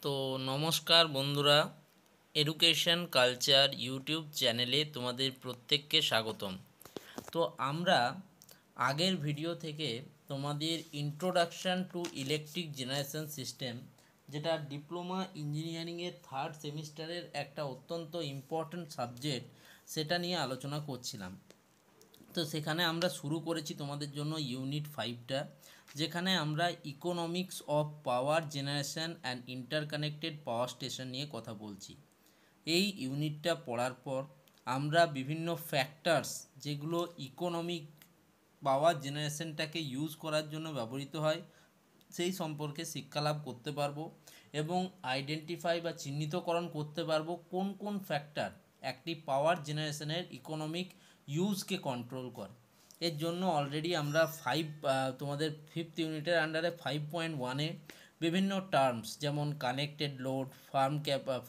তো নমস্কার বন্ধুরা, এডুকেশন কালচার ইউটিউব চ্যানেলে তোমাদের প্রত্যেককে স্বাগতম। তো আমরা আগের ভিডিও থেকে তোমাদের introduction to electric generation system, যেটা ডিপ্লোমা ইঞ্জিনিয়ারিংয়ের থার্ড সেমিস্টারের একটা অত্যন্ত ইম্পর্ট্যান্ট সাবজেক্ট, সেটা নিয়ে আলোচনা করছিলাম। তো সেখানে আমরা শুরু করেছি তোমাদের জন্য ইউনিট 5টা, যেখানে আমরা economics of power generation and interconnected power station নিয়ে কথা বলছি। এই ইউনিটটা পড়ার পর আমরা বিভিন্ন ফ্যাক্টরস, যেগুলো ইকোনমিক পাওয়ার জেনারেশনটাকে ইউজ করার জন্য ব্যবহৃত হয়, সেই সম্পর্কে শিক্ষালাভ করতে পারবো এবং আইডেন্টিফাই বা চিহ্নিতকরণ করতে পারবো কোন কোন ফ্যাক্টর একটি পাওয়ার জেনারেশনের ইকোনমিক ইউজকে কন্ট্রোল করে। এর জন্য অলরেডি আমরা তোমাদের 5th ইউনিটের আন্ডারে 5.1-এ বিভিন্ন টার্মস যেমন connected load,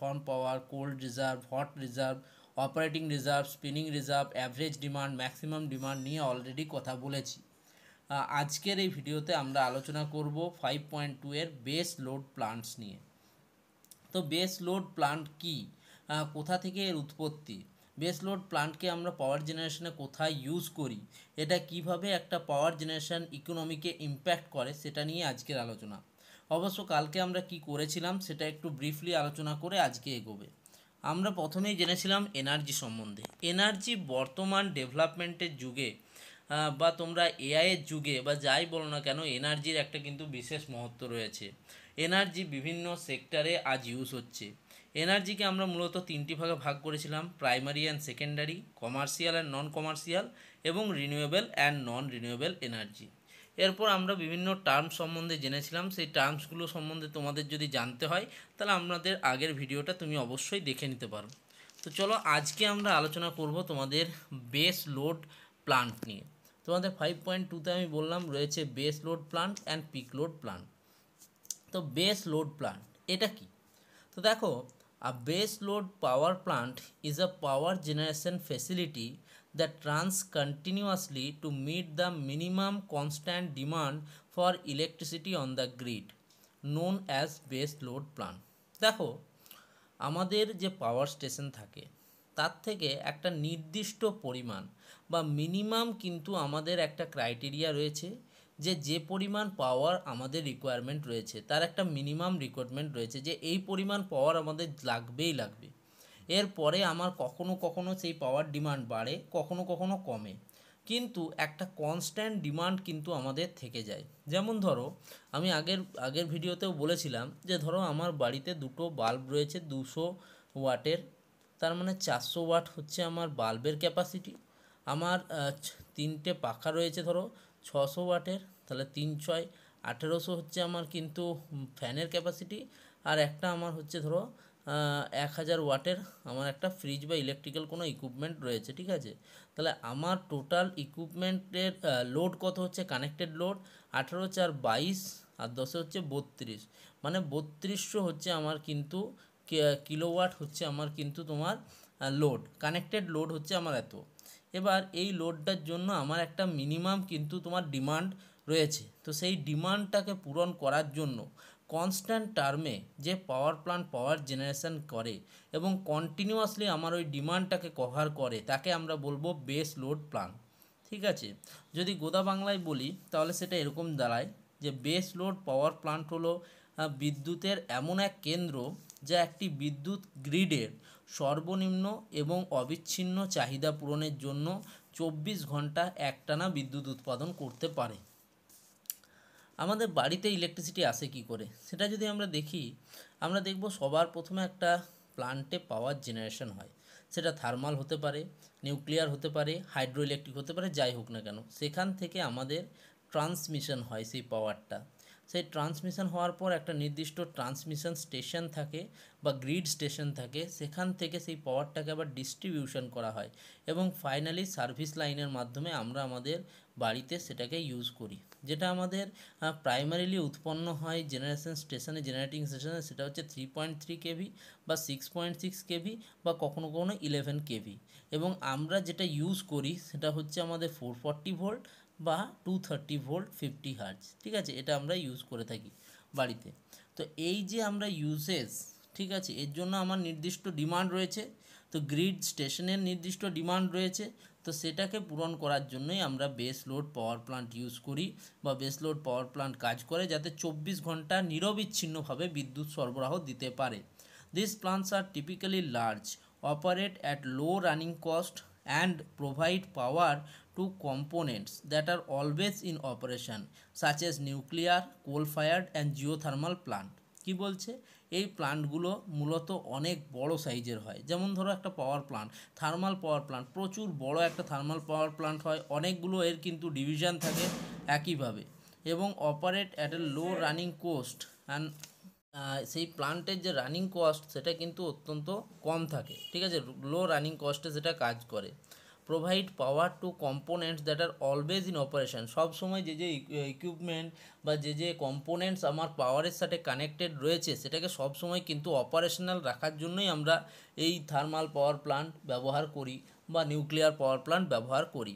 firm power, cold reserve, hot reserve, operating reserve, spinning reserve, average demand, maximum demand নিয়ে অলরেডি কথা বলেছি। আজকের এই ভিডিওতে আমরা আলোচনা করব 5.2 এর বেস লোড প্লান্টস নিয়ে। তো বেস লোড প্লান্ট কি, কোথা থেকে এর উৎপত্তি, বেস লোড প্লান্টকে আমরা পাওয়ার জেনারেশনে কোথায় ইউজ করি, এটা কিভাবে একটা পাওয়ার জেনারেশন ইকোনমিকে ইম্প্যাক্ট করে, সেটা নিয়ে আজকের আলোচনা। অবশ্য কালকে আমরা কি করেছিলাম সেটা একটু ব্রিফলি আলোচনা করে আজকে এগোবে। আমরা প্রথমেই জেনেছিলাম এনার্জি সম্বন্ধে। এনার্জি বর্তমান ডেভেলপমেন্টের যুগে বা তোমরা এআইয়ের যুগে বা যাই বলো না কেন, এনার্জির একটা কিন্তু বিশেষ মহত্ব রয়েছে। এনার্জি বিভিন্ন সেক্টরে আজ ইউজ হচ্ছে। এনার্জিকে আমরা মূলত তিনটি ভাগে ভাগ করেছিলাম: primary and secondary, commercial and non commercial এবং renewable and non renewable energy. এরপর আমরা বিভিন্ন টার্ম সম্বন্ধে জেনেছিলাম। সেই টার্মসগুলো সম্বন্ধে তোমাদের যদি জানতে হয় তাহলে আমাদের আগের ভিডিওটা তুমি অবশ্যই দেখে নিতে পারো। তো চলো, আজকে আমরা আলোচনা করব তোমাদের বেস লোড প্লান্ট নিয়ে। তোমাদের 5.2-তে আমি বললাম রয়েছে base load plant and pick load plant. তো বেস লোড প্লান্ট এটা কি? তো দেখো, a base load power plant is a power generation facility that runs continuously to meet the minimum constant demand for electricity on the grid, known as base load plant. দেখো, আমাদের যে power station থাকে তার থেকে একটা নির্দিষ্ট পরিমাণ বা মিনিমাম কিন্তু আমাদের একটা ক্রাইটেরিয়া রয়েছে, যে পরিমাণ পাওয়ার আমাদের রিকোয়ারমেন্ট রয়েছে তার একটা মিনিমাম রিকোয়ারমেন্ট রয়েছে, যে এই পরিমাণ পাওয়ার আমাদের লাগবেই লাগবে। এরপরে আমার কখনো কখনো সেই পাওয়ার ডিমান্ড বাড়ে, কখনো কখনো কমে, কিন্তু একটা কনস্ট্যান্ট ডিমান্ড কিন্তু আমাদের থেকে যায়। যেমন ধরো, আমি আগের ভিডিওতেও বলেছিলাম যে ধরো আমার বাড়িতে দুটো বাল্ব রয়েছে 200 ওয়াটের, তার মানে 400 ওয়াট হচ্ছে আমার বাল্বের ক্যাপাসিটি। আমার তিনটে পাখা রয়েছে ধরো 600 ওয়াটের, তাহলে 3 6 1800 হচ্ছে আমার কিন্তু ফ্যানের ক্যাপাসিটি। আর একটা আমার হচ্ছে ধরো 1000 ওয়াটের আমার একটা ফ্রিজ বা ইলেকট্রিক্যাল কোনো ইকুইপমেন্ট রয়েছে, ঠিক আছে। তাহলে আমার টোটাল ইকুইপমেন্টের লোড কত হচ্ছে, কানেক্টেড লোড 18 4 22 আর 10 হচ্ছে 32, মানে 3200 হচ্ছে আমার কিন্তু কিলোওয়াট হচ্ছে আমার কিন্তু তোমার লোড, কানেক্টেড লোড হচ্ছে আমার এত। এবার এই লোডটার জন্য আমার একটা মিনিমাম কিন্তু তোমার ডিমান্ড রয়েছে। তো সেই ডিমান্ডটাকে পূরণ করার জন্য কনস্ট্যান্ট টার্মে যে পাওয়ার প্ল্যান্ট পাওয়ার জেনারেশন করে এবং কন্টিনিউয়াসলি আমার ওই ডিমান্ডটাকে কভার করে, তাকে আমরা বলবো বেস লোড প্ল্যান্ট, ঠিক আছে। যদি গোদা বাংলায় বলি তাহলে সেটা এরকম দাঁড়ায় যে বেস লোড পাওয়ার প্ল্যান্ট হলো বিদ্যুতের এমন এক কেন্দ্র যা একটি বিদ্যুৎ গ্রিডের সর্বনিম্ন এবং অবিচ্ছিন্ন চাহিদা পূরণের জন্য 24 ঘন্টা একটানা বিদ্যুৎ উৎপাদন করতে পারে। আমাদের বাড়িতে ইলেকট্রিসিটি আসে কি করে সেটা যদি আমরা দেখি, আমরা দেখব সবার প্রথমে একটা প্ল্যান্টে পাওয়ার জেনারেশন হয়। সেটা থার্মাল হতে পারে, নিউক্লিয়ার হতে পারে, হাইড্রো ইলেকট্রিক হতে পারে, যাই হোক না কেন, সেখান থেকে আমাদের ট্রান্সমিশন হয় সেই পাওয়ারটা। সেই ট্রান্সমিশন হওয়ার পর একটা নির্দিষ্ট ট্রান্সমিশন স্টেশন থাকে বা গ্রিড স্টেশন থাকে, সেখান থেকে সেই পাওয়ারটাকে আবার ডিস্ট্রিবিউশন করা হয় এবং ফাইনালি সার্ভিস লাইনের মাধ্যমে আমরা আমাদের বাড়িতে সেটাকে ইউজ করি। যেটা আমাদের প্রাইমারিলি উৎপন্ন হয় জেনারেশন স্টেশনে, জেনারেটিং স্টেশনে, সেটা হচ্ছে 3.3 কেভি বা 6.6 কেভি বা কখনো কখনো 11 কেভি। এবং আমরা যেটা ইউজ করি সেটা হচ্ছে আমাদের 440 ভোল্ট বা 230 ভোল্ট 50 হার্জ, ঠিক আছে, এটা আমরা ইউজ করে থাকি বাড়িতে। তো এই যে আমরা ইউসেজ, ঠিক আছে, এর জন্য আমার নির্দিষ্ট ডিমান্ড রয়েছে, তো গ্রিড স্টেশনের নির্দিষ্ট ডিমান্ড রয়েছে, তো সেটাকে পূরণ করার জন্যই আমরা base load power plant use করি বা বেস লোড পাওয়ার প্লান্ট কাজ করে যাতে 24 ঘন্টা নিরবিচ্ছিন্নভাবে বিদ্যুৎ সরবরাহ দিতে পারে। This plants are typically large, operate at low running cost and provide power to components that are always in operation such as nuclear, coal-fired and geothermal plant। কি বলছে, এই প্লান্টগুলো মূলত অনেক বড় সাইজের হয়, যেমন ধরো একটা power plant, thermal power plant, প্রচুর বড় একটা থার্মাল পাওয়ার প্লান্ট হয়, অনেকগুলো এর কিন্তু ডিভিশন থাকে একইভাবে, এবং operate at a low running cost and সেই প্লান্টের যে রানিং কস্ট সেটা কিন্তু অত্যন্ত কম থাকে, ঠিক আছে, লো রানিং কস্টে সেটা কাজ করে। Provide power to components that are always in operation, সবসময় যে যে ইকুইপমেন্ট বা যে যে কম্পোনেন্টস আমার পাওয়ারের সাথে কানেক্টেড রয়েছে সেটাকে সবসময় কিন্তু অপারেশনাল রাখার জন্যই আমরা এই থার্মাল পাওয়ার প্লান্ট ব্যবহার করি বা নিউক্লিয়ার পাওয়ার প্লান্ট ব্যবহার করি।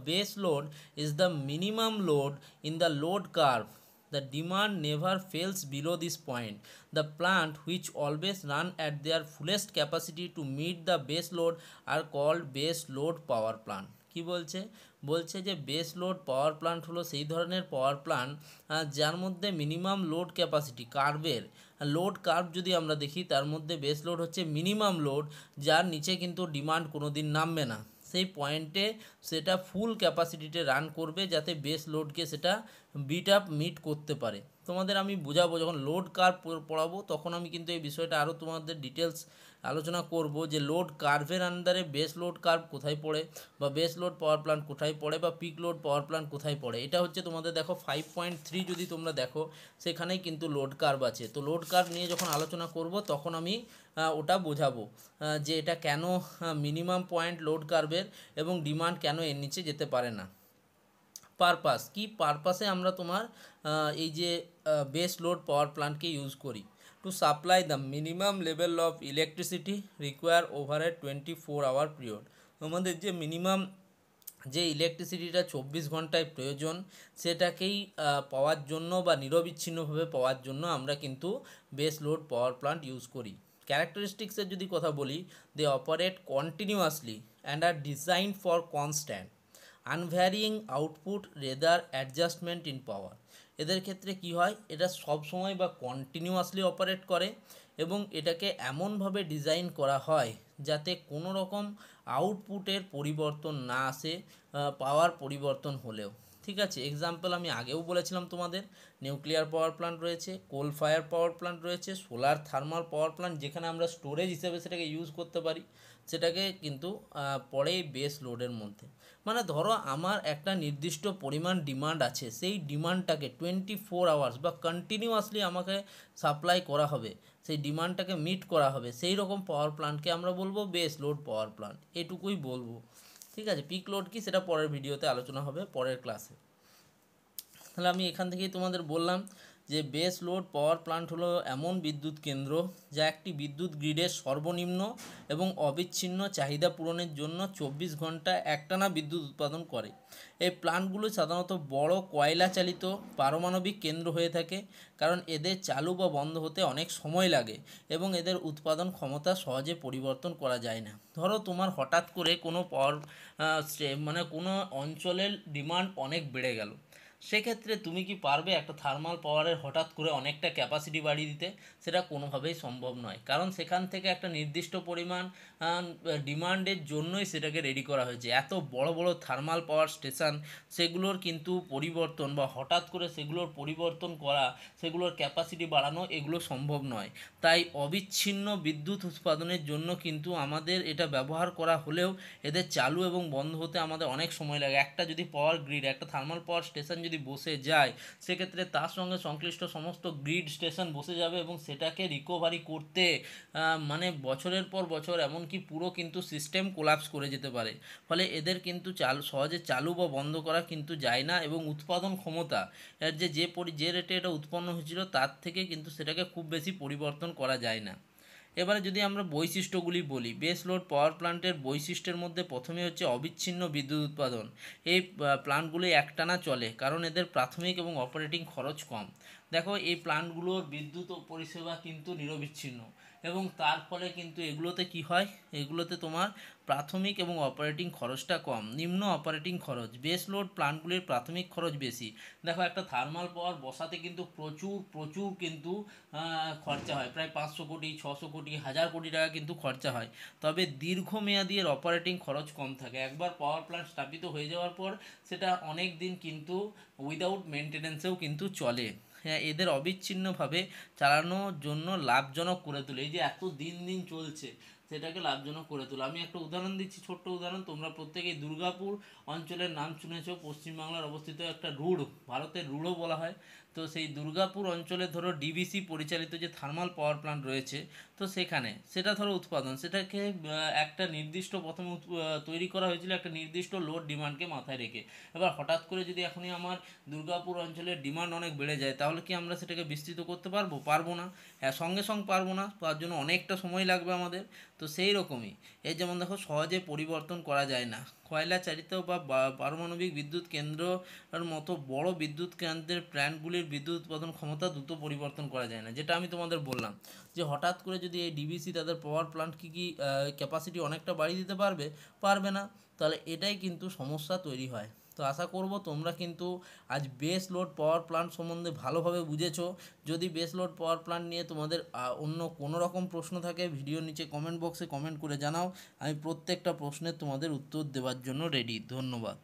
Base load is the minimum load in the load curve. The demand never falls below this point. The plant which always run at their fullest capacity to meet the base load are called base load power plant। কি বলছে, বলছে যে base load power plant হলো সেই ধরনের power plant যার মধ্যে minimum load capacity কার্ভের লোড কার্ভ যদি আমরা দেখি তার মধ্যে বেস লোড হচ্ছে মিনিমাম লোড, যার নিচে কিন্তু ডিমান্ড কোনো দিন নামবে না, সেই পয়েন্টে সেটা ফুল ক্যাপাসিটিতে রান করবে যাতে বেস লোডকে সেটা মিট করতে পারে। তোমাদের আমি বোঝাবো যখন লোড কার্ভ পড়াবো তখন আমি কিন্তু এই বিষয়টা আরও তোমাদের ডিটেলস আলোচনা করব যে লোড কার্ভের আন্ডারে বেস লোড কার্ভ কোথায় পড়ে বা বেস লোড পাওয়ার প্ল্যান্ট কোথায় পড়ে বা পিক লোড পাওয়ার প্ল্যান্ট কোথায় পড়ে। এটা হচ্ছে তোমাদের দেখো 5.3 যদি তোমরা দেখো সেখানেই কিন্তু লোড কার্ভ আছে। তো লোড কার্ভ নিয়ে যখন আলোচনা করব তখন আমি ওটা বোঝাবো যে এটা কেন মিনিমাম পয়েন্ট লোড কার্ভের এবং ডিমান্ড কেন এর নিচে যেতে পারে না। পারপাস, কি পারপাসে আমরা তোমার এই যে বেস লোড পাওয়ার প্ল্যান্টকে ইউজ করি, to supply the minimum level of electricity require over a 24 hour period. আমাদের যে মিনিমাম যে ইলেকট্রিসিটিটা 24 ঘন্টায় প্রয়োজন সেটাকেই পাওয়ার জন্য বা নিরবিচ্ছিন্নভাবে পাওয়ার জন্য আমরা কিন্তু base load power plant use করি। ক্যারেক্টারিস্টিক্সের যদি কথা বলি, they operate continuously and are design for constant unvarying output rather adjustment in power. এদের ক্ষেত্রে কি হয়, এটা সব সময় বা কন্টিনিউয়াসলি অপারেট করে এবং এটাকে এমনভাবে ডিজাইন করা হয় যাতে কোনো রকম আউটপুটের পরিবর্তন না আসে পাওয়ার পরিবর্তন হলেও, ঠিক আছে। এক্সাম্পল আমি আগেও বলেছিলাম তোমাদের, নিউক্লিয়ার পাওয়ার প্ল্যান্ট রয়েছে, কোল ফায়ার পাওয়ার প্ল্যান্ট রয়েছে, সোলার থার্মাল পাওয়ার প্ল্যান্ট যেখানে আমরা স্টোরেজ হিসেবে সেটাকে ইউজ করতে পারি, সেটাকে কিন্তু পড়ে বেস লোডের মধ্যে। মানে ধরো আমার একটা নির্দিষ্ট পরিমাণ ডিমান্ড আছে, সেই ডিমান্ডটাকে 24 আওয়ার্স বা কন্টিনিউয়াসলি আমাকে সাপ্লাই করা হবে, সেই ডিমান্ডটাকে মিট করা হবে, সেই রকম পাওয়ার প্ল্যান্টকে আমরা বলবো বেস লোড পাওয়ার প্ল্যান্ট, এটুকুই বলবো, ঠিক আছে। পিক লোড কি সেটা পরের ভিডিওতে আলোচনা হবে, পরের ক্লাসে। তাহলে আমি এখান থেকেই তোমাদের বললাম যে বেস লোড পাওয়ার প্ল্যান্ট হলো এমন বিদ্যুৎ কেন্দ্র যা একটি বিদ্যুৎ গ্রিডের সর্বনিম্ন এবং অবিচ্ছিন্ন চাহিদা পূরণের জন্য 24 ঘন্টা একটানা বিদ্যুৎ উৎপাদন করে। এই প্ল্যান্টগুলো সাধারণত বড় কয়লা চালিত পারমাণবিক কেন্দ্র হয়ে থাকে, কারণ এদের চালু বা বন্ধ হতে অনেক সময় লাগে এবং এদের উৎপাদন ক্ষমতা সহজে পরিবর্তন করা যায় না। ধরো তোমার হঠাৎ করে কোনো পাওয়ার মানে কোনো অঞ্চলের ডিমান্ড অনেক বেড়ে গেল, সেক্ষেত্রে তুমি কি পারবে একটা থার্মাল পাওয়ারের হঠাৎ করে অনেকটা ক্যাপাসিটি বাড়িয়ে দিতে? সেটা কোনোভাবেই সম্ভব নয়, কারণ সেখান থেকে একটা নির্দিষ্ট পরিমাণ ডিমান্ডের জন্যই সেটাকে রেডি করা হয়েছে। এত বড় বড় থার্মাল পাওয়ার স্টেশন, সেগুলোর কিন্তু পরিবর্তন বা হঠাৎ করে সেগুলোর পরিবর্তন করা, সেগুলোর ক্যাপাসিটি বাড়ানো এগুলো সম্ভব নয়। তাই অবিচ্ছিন্ন বিদ্যুৎ উৎপাদনের জন্য কিন্তু আমাদের এটা ব্যবহার করা হলেও এদের চালু এবং বন্ধ হতে আমাদের অনেক সময় লাগে। একটা যদি পাওয়ার গ্রিড, একটা থার্মাল পাওয়ার স্টেশন যদি বসে যায়, সেক্ষেত্রে তার সঙ্গে সংশ্লিষ্ট সমস্ত গ্রিড স্টেশন বসে যাবে এবং সেটাকে রিকভারি করতে মানে বছরের পর বছর, এমনকি পুরো কিন্তু সিস্টেম কোলাপস করে যেতে পারে। ফলে এদের কিন্তু সহজে চালু বা বন্ধ করা কিন্তু যায় না এবং উৎপাদন ক্ষমতা এর যে রেটে এটা উৎপন্ন হয়েছিল তার থেকে কিন্তু সেটাকে খুব বেশি পরিবর্তন করা যায় না। এবারে যদি আমরা বৈশিষ্ট্যগুলি বলি, বেস লোড পাওয়ার প্ল্যান্টের বৈশিষ্ট্যের মধ্যে প্রথমে হচ্ছে অবিচ্ছিন্ন বিদ্যুৎ উৎপাদন। এই প্ল্যান্টগুলি একটানা চলে কারণ এদের প্রাথমিক এবং অপারেটিং খরচ কম। দেখো এই প্ল্যান্টগুলোর বিদ্যুৎ ও পরিষেবা কিন্তু নিরবিচ্ছিন্ন, এবং তার ফলে কিন্তু এগুলোতে কি হয়, এগুলোতে তোমার প্রাথমিক এবং অপারেটিং খরচটা কম, নিম্ন অপারেটিং খরচ। বেস লোড প্ল্যান্টগুলির প্রাথমিক খরচ বেশি। দেখো একটা থার্মাল পাওয়ার বসাতে কিন্তু প্রচুর প্রচুর কিন্তু খরচা হয়, প্রায় 500 কোটি, 600 কোটি, 1000 কোটি টাকা কিন্তু খরচা হয়। তবে দীর্ঘমেয়াদী এর অপারেটিং খরচ কম থাকে। একবার পাওয়ার প্ল্যান্ট স্থাপিত হয়ে যাওয়ার পর সেটা অনেক দিন কিন্তু উইদাউট মেনটেনেন্সেও কিন্তু চলে। হ্যাঁ, এদের অবিচ্ছিন্নভাবে চালানোর জন্য লাভজনক করে তোলে। এই যে এত দিন দিন চলছে সেটাকে লাভজনক করে তোলে। আমি একটা উদাহরণ দিচ্ছি, ছোট্ট উদাহরণ। তোমরা প্রত্যেকেই দুর্গাপুর অঞ্চলের নাম শুনেছ, পশ্চিমবাংলার অবস্থিত একটা রুড়, ভারতের রুড়ও বলা হয়। তো সেই দুর্গাপুর অঞ্চলে ধরো ডিভিসি পরিচালিত যে থার্মাল পাওয়ার প্ল্যান্ট রয়েছে, তো সেখানে সেটা ধরো উৎপাদন, সেটাকে একটা নির্দিষ্ট প্রথমে তৈরি করা হয়েছিল একটা নির্দিষ্ট লোড ডিমান্ডকে মাথায় রেখে। এবার হঠাৎ করে যদি এখনই আমার দুর্গাপুর অঞ্চলের ডিমান্ড অনেক বেড়ে যায়, তাহলে কি আমরা সেটাকে বিস্তৃত করতে পারবো? পারবো না। হ্যাঁ, সঙ্গে সঙ্গে পারবো না, তার জন্য অনেকটা সময় লাগবে আমাদের। তো সেই রকমই এই যেমন দেখো সহজে পরিবর্তন করা যায় না। কয়লা চালিত বা পারমাণবিক বিদ্যুৎ কেন্দ্রের মতো বড় বিদ্যুৎ কেন্দ্রের প্ল্যান্টগুলির বিদ্যুৎ উৎপাদন ক্ষমতা দ্রুত পরিবর্তন করা যায় না। যেটা আমি তোমাদের বললাম যে হঠাৎ করে যদি এই ডিভিসি তাদের পাওয়ার প্ল্যান্ট কি ক্যাপাসিটি অনেকটা বাড়িয়ে দিতে পারবে? পারবে না। তাহলে এটাই কিন্তু সমস্যা তৈরি হয়। তো আশা করব তোমরা কিন্তু আজ বেস লোড পাওয়ার প্ল্যান্ট সম্বন্ধে ভালোভাবে বুঝেছো। যদি বেস লোড পাওয়ার প্ল্যান্ট নিয়ে তোমাদের অন্য কোনো রকম প্রশ্ন থাকে, ভিডিওর নিচে কমেন্ট বক্সে কমেন্ট করে জানাও। আমি প্রত্যেকটা প্রশ্নের তোমাদের উত্তর দেওয়ার জন্য রেডি। ধন্যবাদ।